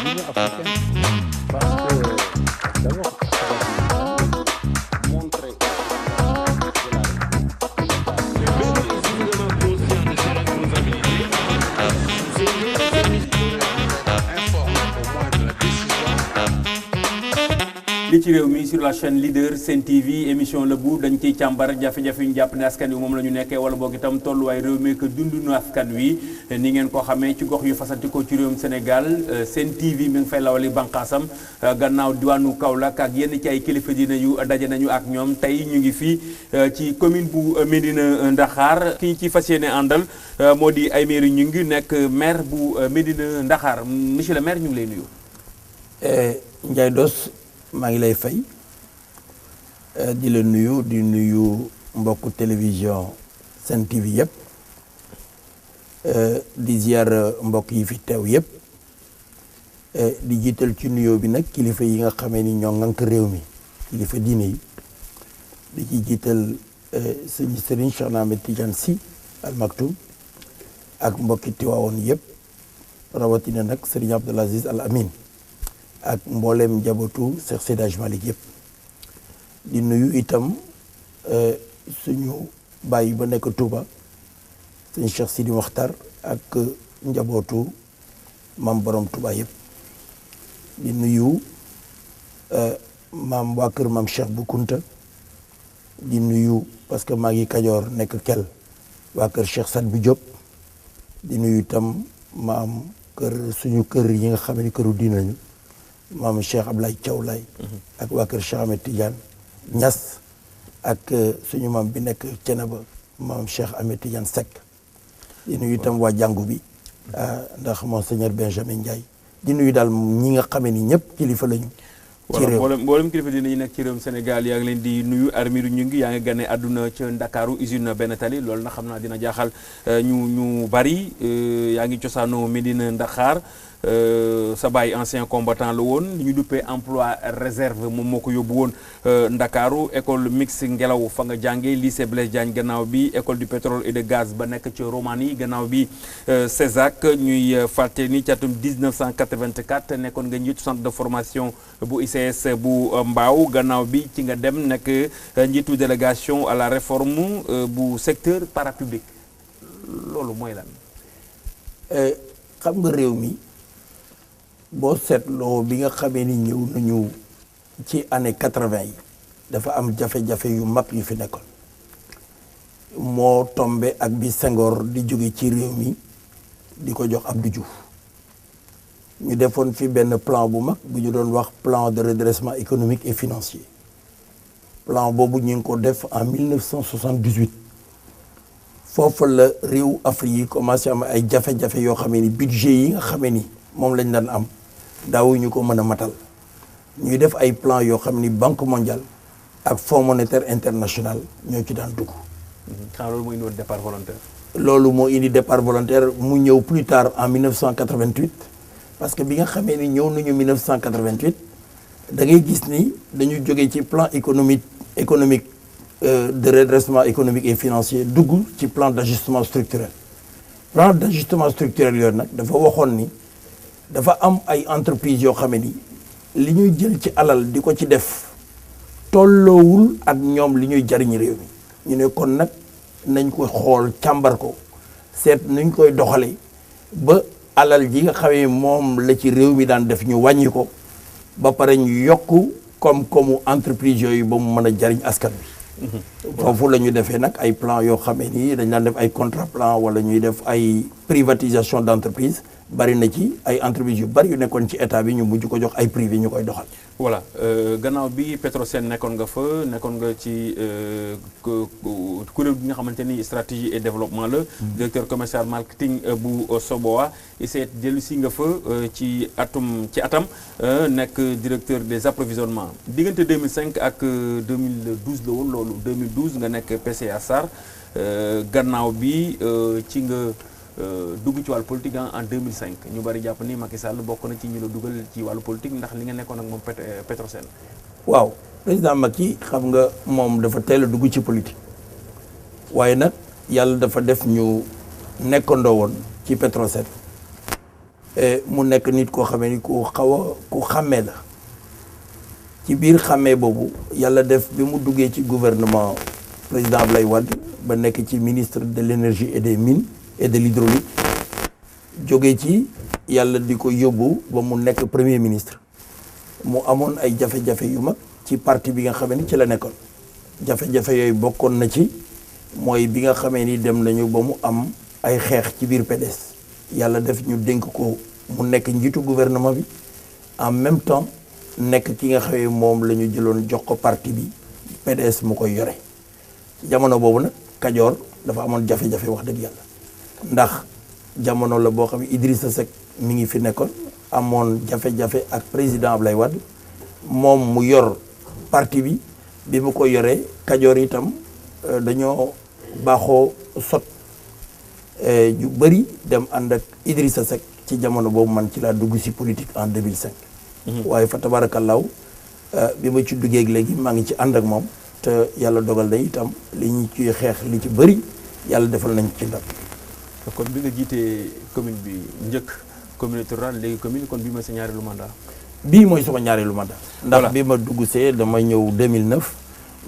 l'Union africaine parce que d'abord ça va montrer li ci réew mi sur la chaîne leader Sen TV émission la bu dañ ciy càmbar jafe-jafe yu ñu jàpp ne askan wi moom la ñu nekkee wala boog itam tolluwaay réew mi que dundunu askan wi ni ngeen ko xamee ci gox yu fasantikoo ci réewum Sénégal Sen TV mi ngi fay lawali bànqaasam gannaaw diwaanu Kaolack ak yenn ci ay kilifa dina yu daje nañu ak ñoom tey ñu ngi fii ci commune bu Médina Ndaxaar ki ñu ci fas yéene àndal moo di Aymérou Gningue nekk maire bu Médina Ndaxaar monsieur le maire ñu ngi lay nuyu. Ndiaye Dos maa ngi lay fay di la nuyu di nuyu mbokku télévision Sen TV yëpp di ziar mbokk yi fi teew yëpp di jiital ci nuyoo bi nag kilifa yi nga xamee ni ñoo ŋànk réew mi kilifa diine yi di ci jiital sëñ Serigne Cheikh Ahmed Tidiane Sy Al Maktoum ak mbokki Tiwaawoon yëpp rawatina nag Serigne Abdoul Aziz Al Amin ak mboolem njabootu Cheikh Seydi Hadji Malick yëpp di nuyu itam suñu bàyyi ba nekk Touba sëñ Cheikh Sidi Mokhtar ak njabootu maam borom Touba yëpp di nuyu maam waa kër maam Cheikh bu Kunta di nuyu parce que maa ngi Kajoor nekk Kel waa kër Cheikh Sat bu Diop di nuyu itam maam kër suñu kër yi nga xam ne këru diina ñu maam Cheikh Ablaye Thiaw Laye ak waa kër Cheikh Ahmed Tidiane Niass ak suñu maam bi nekk Ceneba maam Cheikh Ahmed Tidiane Seck di nuyu itam waa jàngu bi ndax monseigneur Benjamin Ndiaye di nuyu daal ñi nga xamee ni ñëpp kilifa lañu ci réew mboolem kilifa dina ñu nekk ci réewum Sénégal yaa ngi leen di nuyu Aymérou Gningue yaa ngi gane àdduna ca Ndakaaru usine Benn Tali loolu na xam naa dina jaaxal ñu bari yaa ngi cosaanoo Médina Ndaxaar sa baay ancien combattant la woon li ñu duppee emploi réserve moom moo ko yóbbu woon Ndakaaru école mixte ngelaw fa nga jàngee lycée Blaise Diagne gannaaw bi école du pétrole et de gaz ba nekk ci Roumanie gannaaw bi CESAC ñuy fàtte ni ci atum 1984 nekkoon nga njiitu centre de formation bu ICS bu Mbao gannaaw bi ci nga dem nekk njiitu délégation à la réforme bu secteur parapublic loolu mooy lan. xam nga réew mi. boo seetloo bi nga xamee ni ñëw nañu ci année 80 yi dafa am jafe-jafe yu mag yu fi nekkoon moo tombe ak bi Senghor di jóge ci réew mi di ko jox Abdou Diouf ñu defoon fi benn plan bu mag bu ñu doon wax plan de redressement économique et financier plan boobu ñu ngi ko def en 1978 foofu la réew Afrique yi commencé am ay jafe-jafe yoo xamee ni budget yi nga xamee ni moom lañ daan am daawuñu ko mën a matal ñuy def ay plan yoo xam ni banque mondiale ak fonds monétaire international ñoo ci daan dugg. xanaa loolu moo indi woon départ volontaire. loolu moo indi départ volontaire mu ñëw plus tard en 1988 parce que bi nga xamee ni ñëw nañu 1988 da ngay gis ni dañu jógee ci plan économique de redressement économique et financier dugg ci plan d'ajustement structurel plan d'ajustement structurel yooyu nag dafa waxoon ni. dafa am ay entreprises yoo xam ni li ñuy jël ci alal di ko ci def tolloowul ak ñoom li ñuy jariñ réew mi ñu ne kon nag nañ ko xool càmbar ko seet nuñ koy doxale ba alal ji nga xamee moom la ci réew mi daan def ñu wàññi ko ba pare ñu yokk koom-koomu entreprise yooyu ba mu mën a jariñ askan bi foofu la ñu defee nag ay plan yoo xamee ni dañ daan def ay contrat plan wala ñuy def ay privatisation d'entreprise bari na ci ay entreprises yu bari yu nekkoon ci état bi ñu mujj ko jox ay privé ñu koy doxal. voilà gannaaw bi Petrosen nekkoon nga fa nekkoon nga ci kuréel gi nga xamante ni stratégie et développement la. directeur commercial marketing bu Soboa ICET dellu si nga fa ci atam nekk directeur des approvisionnements diggante 2005 ak 2012 la woon loolu 2012 nga nekk PCA SAR gannaaw bi ci nga. dugg ci wàllu politique en 2005 ñu bari jàpp ni Macky Sall bokk na ci ñu la dugal ci wàllu politique ndax li nga nekkoon ak moom Petrosen. waaw président Macky xam nga moom dafa teel a dugg ci politique waaye nag yàlla dafa def ñu nekkandoo woon ci Petrosen mu nekk nit koo xamee ni ku xàmmee la ci biir xàmmee boobu yàlla def bi mu duggee ci gouvernement président Ablaye Wade ba nekk ci ministre de l'énergie et des mines et de l'hydraulique jógee ci yàlla di ko yóbbu ba mu nekk premier ministre mu amoon ay jafe-jafe yu mag ci parti bi nga xamee ni ci la nekkoon jafe-jafe yooyu bokkoon na ci mooy bi nga xamee ni dem nañu ba mu am ay xeex ci biir PDS yàlla def ñu dénk ko mu nekk njiitu gouvernement bi en même temps nekk ki nga xamee moom la ñu jëloon jox ko parti bi PDS mu koy yore jamono boobu nag Kajoor dafa amoon jafe-jafe wax dëgg yàlla ndax jamono la boo xam ne Idrissa Seck mi ngi fi nekkoon amoon jafe-jafe ak président Ablaye Wade moom mu yor parti bi mu ko yoree Kajoor itam dañoo baaxoo sot yu bëri dem ànd ak Idrissa Seck ci jamono boobu man ci laa dugg si politique en 2005. waaye fa tabaarakallaahu bi ma ci duggee léegi maa ngi ci ànd ak moom te yàlla dogal na itam li ñu ciy xeex li ci bëri yàlla defal nañ ci ndam. kon bi nga jiitee commune bi njëkk communauté rurale léegi commune kon bii mooy sa ñaareelu mandat. bii mooy sama ñaareelu mandat. ndax bi ma dugg see dama ñëw 2009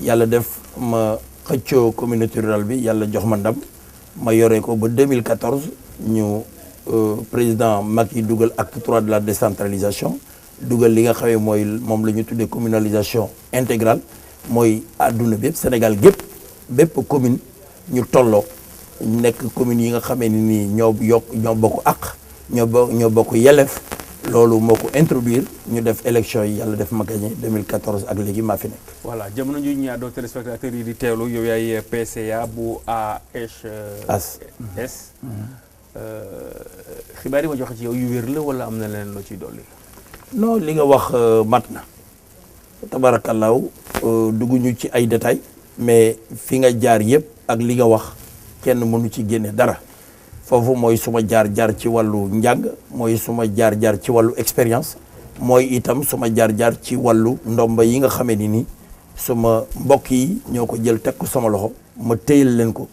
yàlla def ma xëccoo communauté rurale bi yàlla jox ma ndam ma yore ko ba 2014 ñu président Macky dugal acte 3 de la décentralisation dugal li nga xamee mooy moom la ñu tuddee communalisation intégrale mooy àdduna bépp Sénégal gépp bépp commune ñu tolloo nekk communes yi nga xamee ni nii ñoo bokk ak ñoo bokk yelleef loolu moo ko introduire ñu def élection yi yàlla def ma gagné 2014 ak léegi maa fi nekk. voilà jamono ji ñu ñaar téléspectateurs yi di teewlu yow yaay PCA bu AHS. xibaar yi ma joxe ci yow yu wér la wala am na leneen loo ciy dolli. non li nga wax mat na tabarakallaahu dugguñu ci ay détails mais fi nga jaar yëpp ak li nga wax kenn mënu ci génne dara. foofu mooy suma jaar-jaar ci wàllu njàng mooy suma jaar-jaar ci wàllu expérience mooy itam suma jaar-jaar ci wàllu ndomba yi nga xamee ni nii suma mbokk yi ñoo ko jël teg ko sama loxo ma téyal leen ko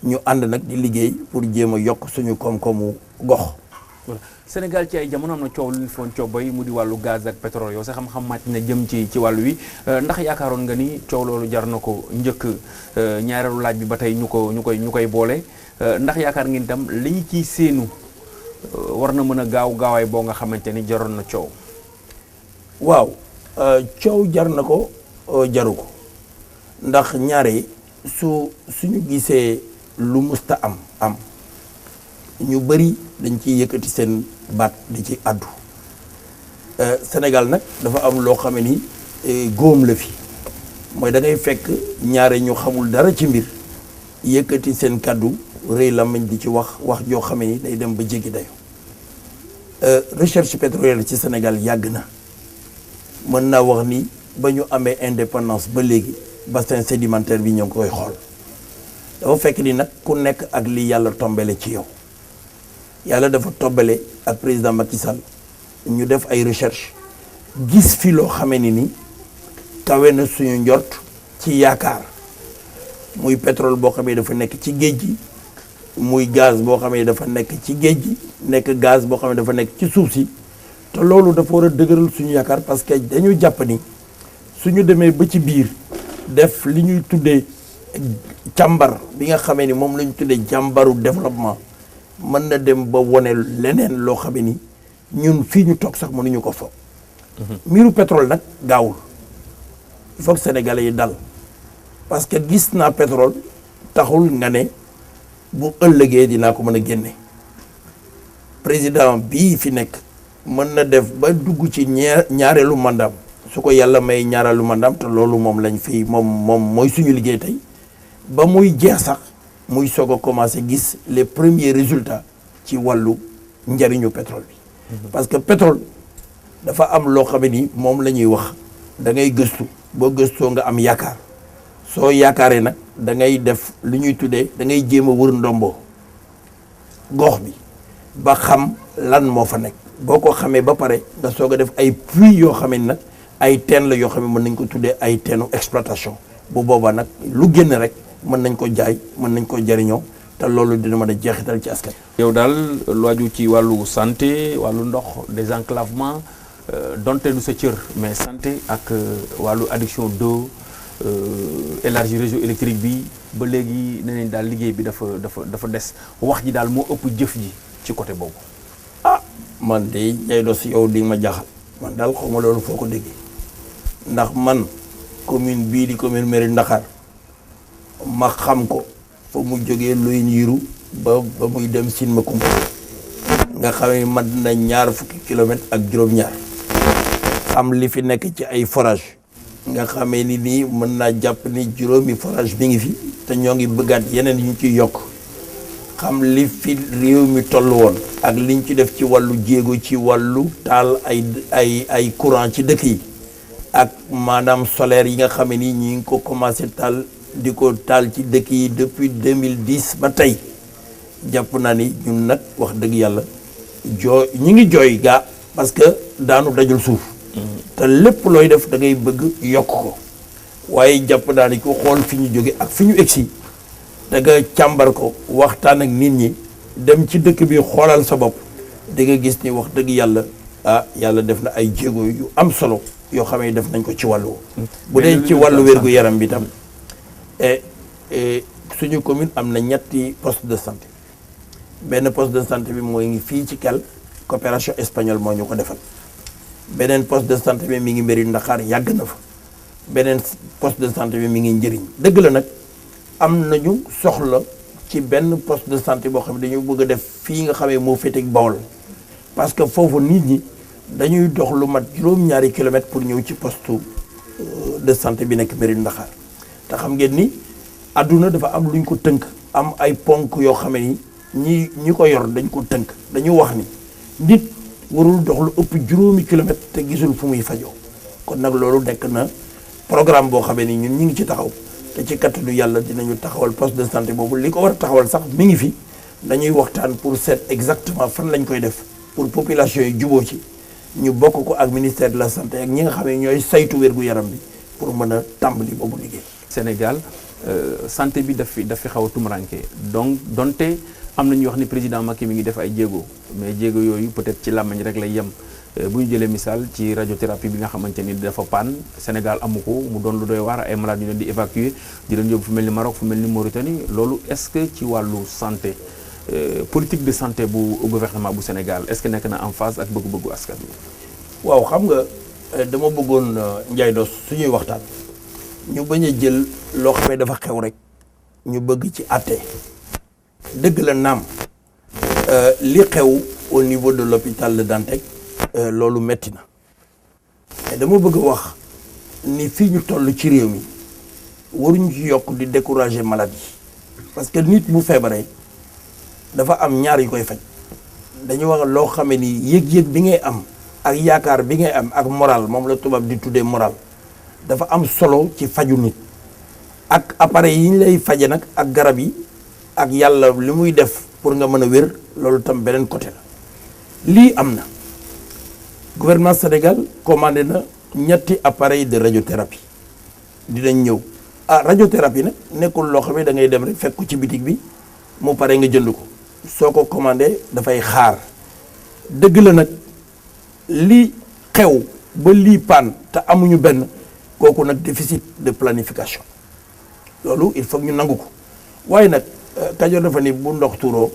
ñu ànd nag di liggéey pour jéem a yokk suñu koom-koomu gox. voilà Sénégal ci ay jamono am na coow lu ñu foon coow bay mu di wàllu gaz ak pétrole yow sa xam-xam màcc na jëm ci wàllu wi ndax yaakaaroon nga ni coow loolu jar na ko njëkk ñaareelu laaj bi ba tey ñu koy boole. ndax yaakaar ngeen itam li ñu ciy séenu war na mën a gaawaay boo nga xamante ni jaroon na coow. waaw coow jar na ko jaru ko ndax ñaare suñu gisee lu musta am ñu bëri dañ ciy yëkkati seen baat di ci àddu Sénégal nag dafa am loo xam ni góom la fi mooy da ngay fekk ñaare ñu xamul dara ci mbir yëkkati seen kàddu rëy làmmiñ di ci wax joo xamee ni day dem ba jéggi dayo recherche pétrolière ci Sénégal yàgg na mën naa wax ni ba ñu amee indépendance ba léegi bassin sédimentaire bi ñoo ngi koy xool dafa fekk ni nag ku nekk ak li yàlla tombele ci yow yàlla dafa tombele ak président Macky Sall ñu def ay recherche gis fi loo xamee ni kawe na suñu njort ci yaakaar muy pétrole boo xamee dafa nekk ci géej gi muy gaz boo xamee dafa nekk ci géej gi nekk gaz boo xam ne dafa nekk ci suuf si te loolu dafa war a dëgëral suñu yaakaar parce que dañu jàpp ni suñu demee ba ci biir def li ñuy tuddee càmbar bi nga xamee ni moom la ñu tuddee jàmbaru développement mën na dem ba wone leneen loo xamee ni ñun fii ñu toog sax mënuñu ko foog. mbiru pétrole nag gaawul il faut que sénégalais yi dal parce que gis naa pétrole taxul nga ne bu ëllëgee dinaa ko mën a génne président bii fi nekk mën na def ba dugg ci ñaareelu mandaam su ko yàlla may ñaareelu mandaam te loolu moom lañ fi moom mooy suñu liggéey tey ba muy jeex sax muy soog a commencé gis les premiers résultats ci wàllu njariñu pétrole bi. parce que pétrole dafa am loo xam ni moom la ñuy wax da ngay gëstu boo gëstoo nga am yaakaar soo yaakaaree nag da ngay def li ñuy tuddee da ngay jéem a wër ndombo gox bi ba xam lan moo fa nekk boo ko xamee ba pare nga soog a def ay puits yoo xam ne nag ay teen la yoo xam ne mën nañ ko tuddee ay teenu exploitation bu boobaa nag lu génn rek mën nañ ko jaay mën nañ ko jariñoo te loolu dina mën a jeexital ci askan. yow daal lu aju ci wàllu santé wàllu ndox désenclavement donte du sa cër mais santé ak wàllu adduction d'eau élargir réseau électrique bi ba léegi nee nañ daal liggéey bi dafa des wax ji daal moo ëpp jëf ji ci côté boobu. ah man de ñay dos yow di ma jaaxal man daal xaw ma loolu foo ko déggee ndax man commune bii di commune Mérina Dakhar ma xam ko fa mu jógee luy niiru ba muy dem Sine Macoumba nga xam ne mat na 20 kilomètres ak juróom-ñaar xam li fi nekk ci ay forage nga xamee ni nii mën naa jàpp ni juróomi forage mi ngi fi te ñoo ngi bëggaat yeneen yu ñu ciy yokk xam li fi réew mi toll woon ak liñ ci def ci wàllu jéego ci wàllu taal ay courant ci dëkk yi ak maanaam solaire yi nga xam ne ni ñi ngi ko commencé taal di ko taal ci dëkk yi depuis 2010 ba tey jàpp naa ni ñun nag wax dëgg yàlla ñi ngi jooy gaa parce que daanu dajul suuf te lépp looy def da ngay bëgg yokk ko waaye jàpp naa ni ko xool fi ñu jóge ak fi ñu egsi da nga càmbar ko waxtaan ak nit ñi dem ci dëkk bi xoolal sa bopp da nga gis ni wax dëgg yàlla yàlla def na ay jéego yu am solo yoo xam ne def nañ ko ci wàllu bu dee ci wàllu wér-gu-yaram bi tam suñu commune am na 3 poste de santé benn poste de santé bi mooy ngi fii ci Kell coopération espagnole moo ñu ko defal beneen poste de santé bi mi ngi Mérina Dakhar yàgg na fa beneen poste de santé bi mi ngi Njëriñ dëgg la nag am nañu soxla ci benn poste de santé boo xam ne dañu bëgg a def fii nga xamee moo féeteeg Bawol parce que foofu nit ñi dañuy dox lu mat juróom-ñaari kilomètres pour ñëw ci poste de santé bi nekk Mérina Dakhar te xam ngeen ni adduna dafa am luñ ko tënk am ay ponk yoo xam ne ni ñi ko yor dañ ko tënk dañu wax ni nit warul dox lu ëpp juróomi kilomètres te gisul fu muy fajoo kon nag loolu nekk na programme boo xamee ni ñun ñu ngi ci taxaw te ci kattanu yàlla dinañu taxawal poste de santé boobu li ko war a taxawal sax mi ngi fi dañuy waxtaan pour seet exactement fan lañ koy def pour population yi juboo ci ñu bokk ko ak ministère de la santé ak ñi nga xam ne ñooy saytu wér-gu-yaram bi pour mën a tàmbali boobu liggéey. Sénégal santé bi daf fi xaw a tumuranke donc donte am na ñuy wax ni président Macky mi ngi def ay jéego mais jéego yooyu peut-être ci làmmiñ rek lay yem bu ñu jëlee misaal ci radiothérapie bi nga xamante ni dafa panne Sénégal amu ko mu doon lu doy waar ay malades yu leen di évacuer di leen yóbbu fu mel ni Maroc fu mel ni Mauritanie loolu est-ce que ci wàllu santé politique de santé bu gouvernement bu Sénégal est-ce que nekk na en phase ak bëggu-bëggu askan wi. waaw xam nga dama bëggoon Ndiaye Dos suñuy waxtaan ñu bañ a jël loo xam ne dafa xew rek ñu bëgg ci àtte dëgg la naam li xew au niveau de l'hôpital de Dantec loolu metti na mais dama bëgg a wax ni fii ñu toll ci réew mi waruñu ci yokk di décourager malade yi parce que nit bu feebaree dafa am ñaar yu koy faj dañu wax loo xamee ni yëg-yëg bi ngay am ak yaakaar bi ngay am ak moral moom la tubaab di tuddee moral dafa am solo ci faju nit ak appareil yi ñu lay faje nag ak garab yi ak yàlla li muy def pour nga mën a wér loolu tam beneen côté la lii am na gouvernement Sénégal commandé na 2 appareils de radiothérapie dinañ ñëw radiothérapie nag nekkul loo xam ne da ngay dem rek fekk ko ci bitig bi mu pare nga jënd ko soo ko commandé dafay xaar dëgg la nag lii xew ba lii paan te amuñu benn kooku nag déficit de planification loolu il faut ñu nangu ko waaye nag Kajoor dafa ni bu ndox tuuroo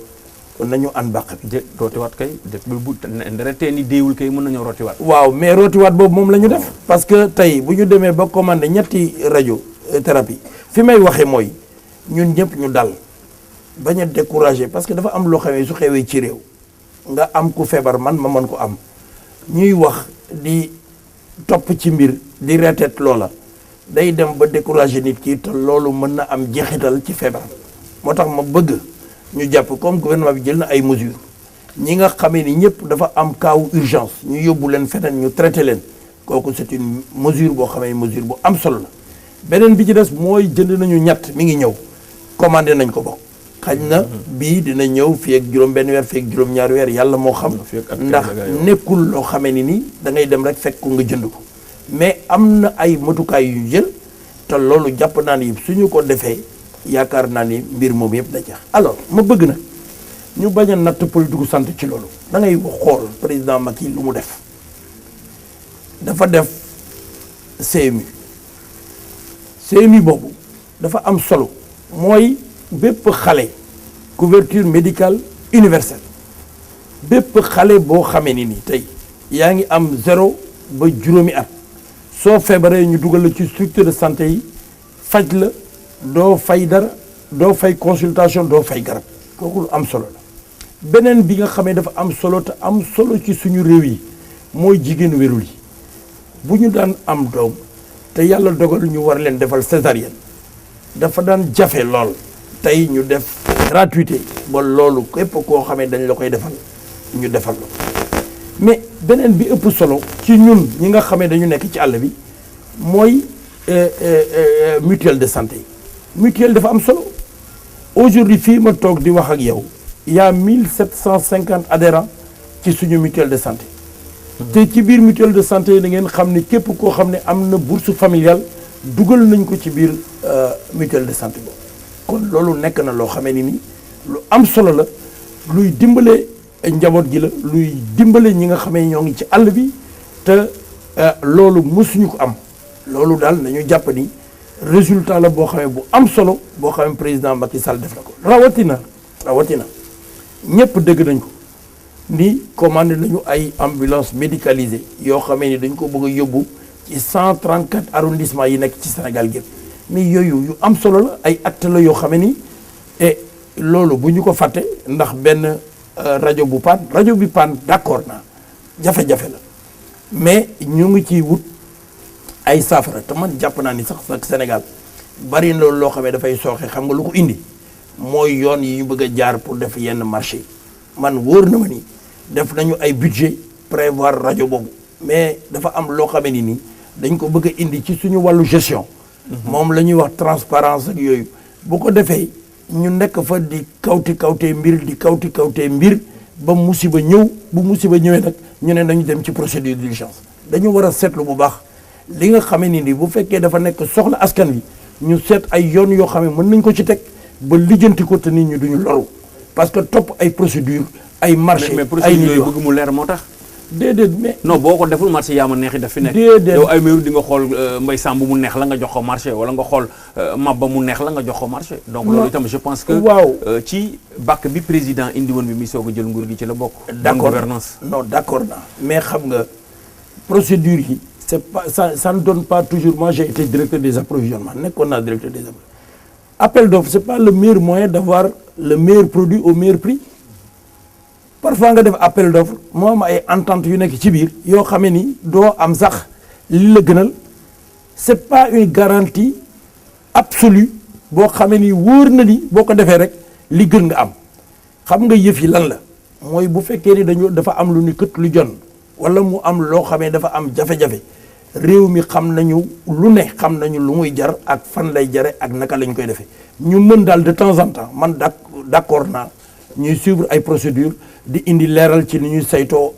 nañu an bàq bi. rootiwaat kay bu ndretee ni déewul kay mën nañoo rootiwaat. waaw mais rootiwaat boobu moom la ñu def. parce que tey bu ñu demee ba commandé 2 radiothérapie fi may waxee mooy ñun ñëpp ñu dal bañ a découragé parce que dafa am loo xamee su xewee ci réew nga am ku feebar man ma mën ko am ñuy wax di topp ci mbir di retet loola day dem ba découragé nit ki te loolu mën na am jeexital ci feebar moo tax ma bëgg ñu jàpp comme gouvernement bi jël na ay mesures ñi nga xamee ni ñëpp dafa am cas urgence ñu yóbbu leen feneen ñu traité leen kooku c'est une mesure boo xamee mesure bu am solo la beneen bi ci des mooy jënd nañu mi ngi ñëw commandé nañ ko bokk xaj na bii dina ñëw fii ak juróom-benn weer fii ak juróom-ñaari weer yàlla moo xam ndax nekkul loo xamee ni nii da ngay dem rek fekk ko nga jënd ko mais am na ay matukaay yu jël te loolu jàpp naa ni suñu ko defee yaakaar naa ni mbir moom yëpp da jeex. alors ma bëgg nag ñu bañ a natt politique santé ci loolu da ngay xool président Macky lu mu def dafa def CMU boobu dafa am solo mooy bépp xale couverture médicale universelle bépp xale boo xamee ni tey yaa ngi am 0 ba juróomi at soo feebaree ñu dugal la ci structure de santé yi faj la doo fay dara doo fay consultation doo fay garab kooku lu am solo la. beneen bi nga xamee dafa am solo te am solo ci suñu réew yi mooy jigéenu wérul yi bu ñu daan am doom te yàlla dogal ñu war leen defal césarienne dafa daan jafe lool tey ñu def gratuité ba loolu képp koo xamee dañ la koy defal ñu defal la mais beneen bi ëpp solo ci ñun ñi nga xamee dañu nekk ci àll bi mooy mutuelle de santé mutuelle dafa am solo aujourd'hui fii ma toog di wax ak yow il y a 1750 adhérents ci suñu mutuelle de santé te ci biir mutuelle de santé da ngeen xam ne képp koo xam ne am na bourse familiale dugal nañ ko ci biir mutuelle de santé boobu kon loolu nekk na loo xamee ni lu am solo la luy dimbale njaboot gi la luy dimbale ñi nga xamee ñoo ngi ci àll bi te loolu mësuñu ko am loolu daal nañu jàpp ni résultat la boo xamee bu am solo boo xamee président Macky Sall def na ko rawatina ñëpp dégg nañ ko ni commandé nañu ay ambulance médicalisée yoo xamee ni dañ ko bëgg a yóbbu ci 134 arrondissements yi nekk ci Sénégal gépp mais yooyu yu am solo la ay acte la yoo xamee ni et loolu bu ñu ko fàtte ndax benn rajo bu paan rajo bi paan d'accord naa jafe-jafe la mais ñu ngi ciy wut ay saafara te man jàpp naa ni sax Sénégal bari na loolu loo xamee dafay sooxe xam nga lu ko indi mooy yoon yi ñu bëgg a jaar pour def yenn marché yi man wóor na ma ni def nañu ay budget prévoir rajo boobu mais dafa am loo xamee ni nii dañ ko bëgg a indi ci suñu wàllu gestion moom la ñuy wax transparence ak yooyu bu ko defee ñu nekk fa di kawtee mbir ba musiba ñëw bu musiba ñëwee nag ñu ne nañu dem ci procédure d'urgence dañu war a seetlu bu baax li nga xamee ni nii bu fekkee dafa nekk soxla askan wi ñu seet ay yoon yoo xam ne mën nañ ko ci teg ba lijjanti ko te nit ñi duñu loru parce que topp ay procédure ay marché mais procédure yooyu bëgg mu leer moo tax déedéet mais non boo ko deful marché yaa ma neexi daf fi nekk déedéet yow ay meeru di nga xool Mbaye Samb mu neex la nga jox ko marché wala nga xool Mabba mu neex la nga jox ko marché donc loolu itam je pense que waaw ci bàkk bi président indi woon bi mi soog a jël nguur gi ci la bokk d'accord gouvernance non d'accord naa mais xam nga procédure yi c'est pas ça ne donne pas toujours moi j'ai été directeur des approvisionnements nekkoon naa directeur des approvisionnements appel d'offres c'est pas le meilleur moyen d'avoir le meilleur produit au meilleur prix parfois nga def appel d'offres moo am ay entente yu nekk ci biir yoo xamee ni doo am sax li la gënal c'est pas une garantie absolue boo xamee ni wóor na ni boo ko defee rek li gën nga am xam nga yëf yi lan la mooy bu fekkee ni dafa am lu ni kët lu jon wala mu am loo xamee dafa am jafe-jafe réew mi xam nañu lu ne xam nañu lu muy jar ak fan lay jare ak naka lañ koy defee ñu mën daal de temps en temps man d'accord naa ñuy suivre ay procédures di indi leeral ci ni ñuy saytoo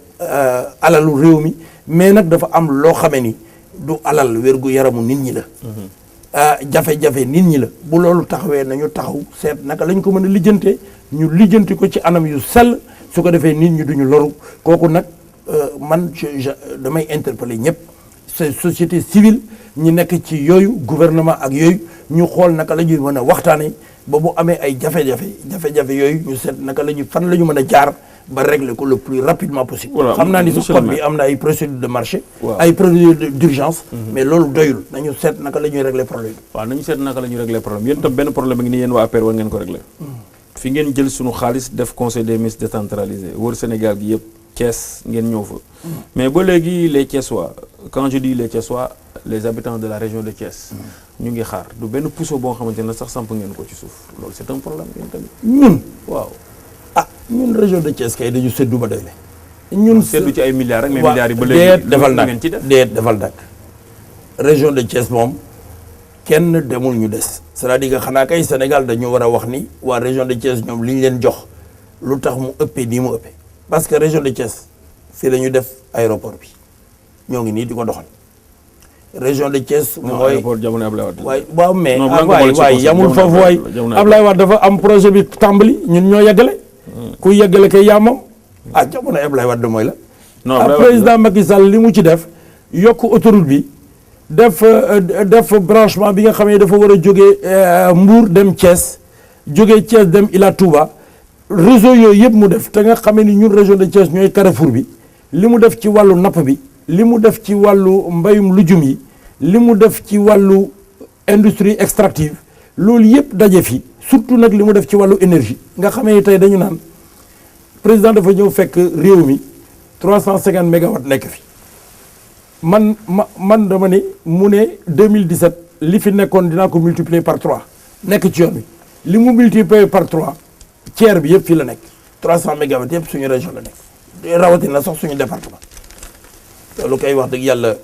alalu réew mi mais nag dafa am loo xamee ni du alal wérgu yaramu nit ñi la jafe-jafe nit ñi la bu loolu taxawee nañu taxaw seet naka lañ ko mën a lijjantee ñu lijjanti ko ci anam yu sell su ko defee nit ñi duñu loru kooku nag man damay interpeller ñëpp c'est société civile ñi nekk ci yooyu gouvernement ak yooyu ñu xool naka la ñuy mën a waxtaanee ba bu amee ay jafe-jafe yooyu ñu seet naka la ñuy fan la ñu mën a jaar ba régler ko le plus rapidement possible. xam naa ni su code bi am na ay procédures de marché. ay procédures d'urgence. mais loolu doyul nañu seet naka la ñuy régler problème bi. waaw nañu seet naka la ñuy régler problème yéen tam benn problème ngi ni yéen waa APR war ngeen ko régler. fi ngeen jël sunu xaalis def conseil des ministres décentralisé wër Sénégal gi yëpp Thiès ngeen ñëw fa. mais ba léegi les Thiessois quand je dis les Thiessois les habitants de la région de Thiès. ñu ngi xaar du benn puso boo xamante ne sax samp ngeen ko ci suuf loolu c'est un problème yéen tamit. ñun waaw. ñun région de Thiès kay dañu séddu ba doy la. ñun séddu ci ay milliards rek mais milliards yi ba léegi ngeen ci def defal nag région de Thiès moom kenn demul ñu des. c'est-à-dire que xanaa kay Sénégal dañu war a wax ni waa région de Thiès ñoom li ñu leen jox lu tax mu ëppee nii mu ëppee. parce que région de Thiès fii la ñu def aéroport bi ñoo ngi nii di ko doxal région de Thiès. mooy aéroport jamono Ablaye Wade. waay waaw mais non waay yamul foofu waay Ablaye Wade dafa am projet bi tàmbali ñun ñoo yeggale. ku yeggale kay yaa moom. jamono Ablaye Wade mooy la. non président Macky Sall li mu ci def yokk autoroute bi def branchement bi nga xam ne dafa war a jógee Mbour dem Thiès jógee Thiès dem Ila Touba réseau yooyu yëpp mu def te nga xam ni ñun région de Thiès ñooy carrefour bi li mu def ci wàllu napp bi li mu def ci wàllu mbayum lujum yi li mu def ci wàllu industrie extractive loolu yëpp daje fi surtout nag li mu def ci wàllu énergie nga xam ne tey dañu naan président dafa ñëw fekk réew mi 350 mégawatts nekk fi man dama ne mu ne 2017 li fi nekkoon dinaa ko multiplier par 3 nekk ci yoon bi li mu multiplier par 3 tiers bi yëpp fii la nekk 300 mégawatts yëpp suñu région la nekk rawatina sax suñu département loolu koy wax dëgg yàlla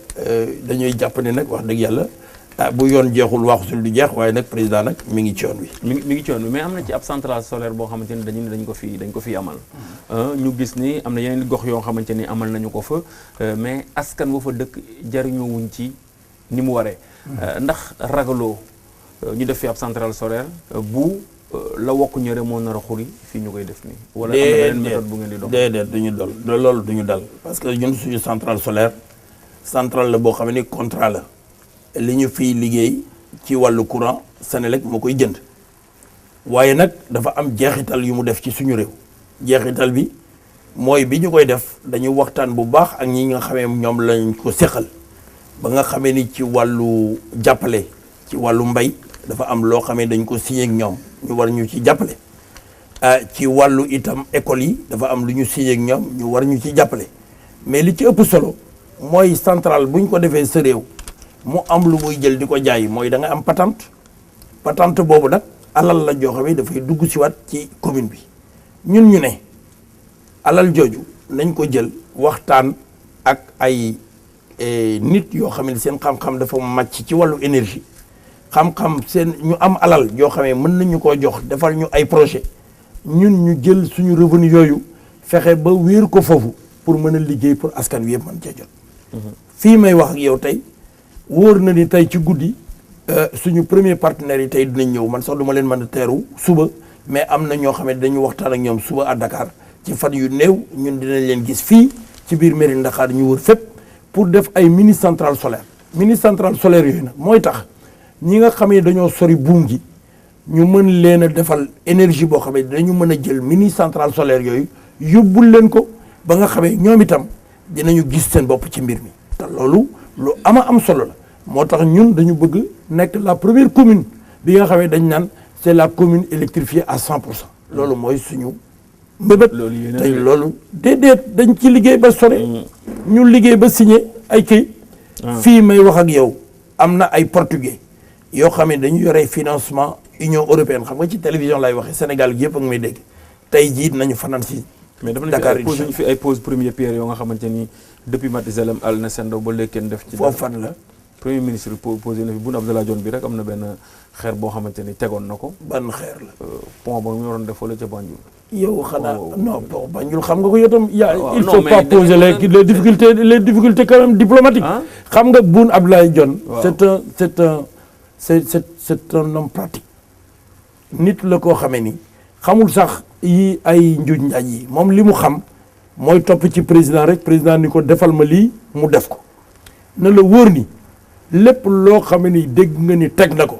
dañuy jàpp ne nag wax dëgg yàlla bu yoon jeexul waxusul du jeex waaye nag président nag mi ngi ci yoon wi. mi ngi ci yoon wi mais am na ci ab centrale solaire boo xamante ni dañ ko fi amal. ñu gis ni am na yeneen gox yoo xamante ni amal nañu ko fa mais askan wa fa dëkk jariñoo wuñ ci ni mu waree. ndax ragaloo ñu def fi ab centrale solaire bu la wokk ñëre moo nar a xuri fii ñu koy def nii. wala am na beneen méthode bu ngeen di dox. déedéet duñu dal loolu duñu dal parce que ñun suñu centrale solaire centrale la boo xam ne contrat la. li ñu fiy liggéey ci wàllu courant Senelec moo koy jënd waaye nag dafa am jeexital yu mu def ci suñu réew jeexital bi mooy bi ñu koy def dañu waxtaan bu baax ak ñi nga xamee ñoom lañ ko séqal ba nga xamee ni ci wàllu jàppale ci wàllu mbay dafa am loo xamee dañ ko signé ak ñoom ñu war ñu ci jàppale ci wàllu itam école yi dafa am lu ñu signé ak ñoom ñu war ñu ci jàppale mais li ci ëpp solo mooy centrale bu ñu ko defee sa réew mu am lu muy jël di ko jaay mooy da nga am patente boobu nag alal la joo xam ne dafay dugg si waat ci commune bi ñun ñu ne alal jooju nañ ko jël waxtaan ak ay nit yoo xam ne seen xam-xam dafa màcc ci wàllu énergie xam-xam seen ñu am alal yoo xam ne mën nañu koo jox defal ñu ay projet ñun ñu jël suñu revenu yooyu fexe ba wéer ko foofu pour mën a liggéey pour askan wi yëpp mën cee jot fii may wax ak yow tey wóor na ni tey ci guddi suñu premier partenaire yi tey dinañ ñëw man sax duma leen mën a teeru suba mais am na ñoo xam ne dañu waxtaan ak ñoom suba à Dakar ci fan yu néew ñun dinañ leen gis fii ci biir mairie Dakar ñu wër fépp pour def ay mini centrale solaire yooyu nag mooy tax ñi nga xam ne dañoo sori buum gi ñu mën leen a defal énergie boo xam ne dañu mën a jël mini centrale solaire yooyu yóbbul leen ko ba nga xamee ñoom itam dinañu gis seen bopp ci mbir mi te loolu lu am solo la moo tax ñun dañu bëgg nekk la première commune bi nga xamee dañ naan c'est la commune électrifiée à 100%. loolu mooy suñu mbëbët tey loolu déedéet dañ ci liggéey ba sore ñu liggéey ba signé ay këy fii may wax ak yow am na ay portugais yoo xam ne dañu yore financement Union européenne xam nga ci télévision lay waxee Sénégal gi yëpp ak may dégg tey jii nañu fanaan si mais dafa nañu fi ay pose première pierre yoo nga xamante ni depuis Matizalem Al Nassendo ba léegi kenn def ci foofu fan la premier ministre posé na fi Boun Abdallah Dionne bi rek am na benn xeer boo xamante ni tegoon na ko. ban xeer la. pont ba mu waroon def fële ca Banjul. yow xanaa non bon Banjul xam nga ko yow tam. il faut pas poser les difficultés quand même diplomatiques. xam nga Boun Abdallah Dionne. c'est un homme pratique. nit la koo xamee ni xamul sax yi ay njuuj njaaj yi moom li mu xam mooy topp ci président rek président ni ko defal ma lii mu def ko na la wóor ni. lépp loo xam ne dégg nga ni teg na ko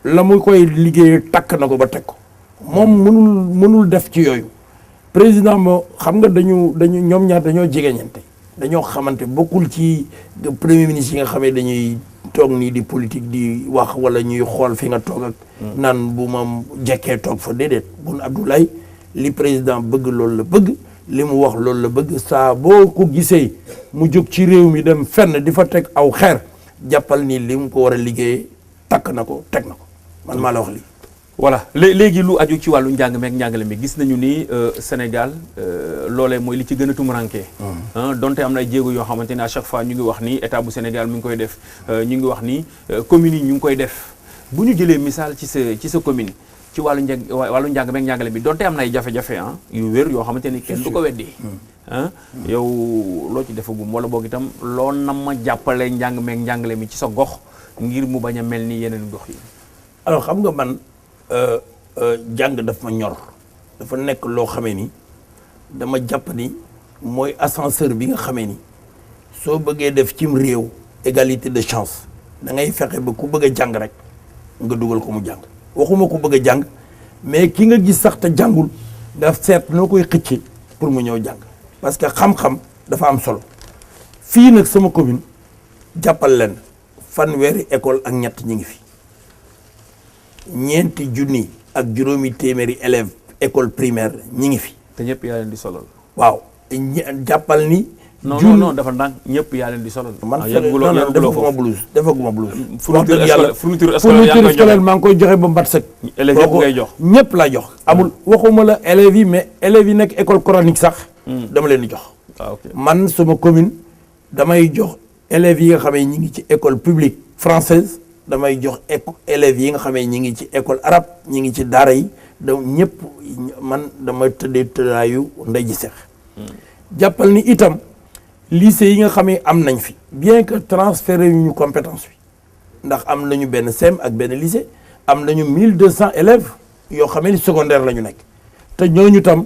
la mu koy liggéey takk na ko ba teg ko moom mënul def ci yooyu président moo xam nga dañu ñoom ñaar dañoo jegeñante dañoo xamante bokkul ci premier ministre yi nga xam ne dañuy toog nii di politique di wax wala ñuy xool fi nga toog ak naan bu ma jekkee toog fa déedéet Boun Abdallah li président bëgg loolu la bëgg li mu wax loolu la bëgg saa boo ko gisee mu jóg ci réew mi dem fenn di fa teg aw xeer jàppal ni li mu ko war a liggéey takk na ko teg na ko man maa la wax lii. voilà léegi lu aju ci wàllu njàng meek njàngale mi gis nañu ni Sénégal loolee mooy li ci gën a tumurankee donte am na ay jéego yoo xamante ni à chaque fois ñu ngi wax ni état bu Sénégal mi ngi koy def ñu ngi wax ni communes yi ñu ngi koy def bu ñu jëlee misaal ci sa commune ci wàllu njàng meeg njàngale bi donte am na ay jafe-jafe yu wér yoo xamante ni kenn du ko weddi yow loo ci defagum wala boog itam loo nam ma jàppale njàng meeg njàngale mi ci sa gox ngir mu bañ a mel ni yeneen gox yi. alors xam nga man jàng daf ma ñor dafa nekk loo xamee ni dama jàpp ni mooy ascenseur bi nga xamee ni soo bëggee def cim réew égalité de chance da ngay fexe ba ku bëgg a jàng rek nga dugal ko mu jàng waxuma ku bëgg a jàng mais ki nga gis sax te jàngul nga seet noo koy xëcce pour mu ñëw jàng parce que xam-xam dafa am solo fii nag sama commune jàppal leen fanweeri école ak ñett ñi ngi fi ñeenti junni ak juróomi téeméeri élèves école primaire ñi ngi fi. te ñëpp yaa leen di solal. waaw jàppal ni. non dafa ndànk ñëpp yaa leen di solal. man defaguma blouse defaguma blouse. fourniture scolaire maa ngi koy joxe ba mbat sëkk. élèves yëpp ngay jox ñëpp laa jox. amul waxuma la élèves yi mais élèves yi nekk école coranique sax. dama leen di jox. man sama commune damay jox élèves yi nga xam ne ñi ngi ci école publique française damay jox élèves yi nga xam ne ñi ngi ci école arabe ñi ngi ci daara yi da ñëpp man dama tëddee tëddaayu ndey ji seex. jàppal ni itam lycée yi nga xam ne am nañ fi bien que transféré yu ñu compétence bi ndax am nañu benn CEM ak benn lycée am nañu 1200 élèves yoo xam ne secondaire la ñu nekk te ñooñu tam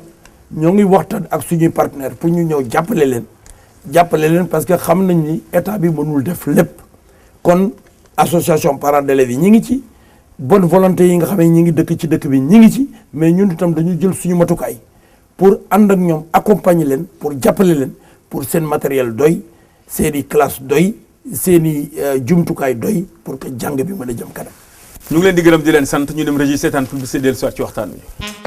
ñoo ngi waxtaan ak suñuy partenaire pour ñu ñëw jàppale leen parce que xam nañ ni état bi mënul def lépp kon association parents d'élèves yi ñi ngi ci bonne volonté yi nga xam ne ñi ngi dëkk ci dëkk bi ñi ngi ci mais ñun itam dañu jël suñu matukaay pour ànd ak ñoom accompagner leen pour jàppale leen pour seen matériel doy seeni classe doy seeni jumtukaay doy pour que jàng bi mën a jëm kanam. ñu ngi leen di gërëm di leen sant ñu dem régie seetaan publicité dellu soit ci waxtaan wi.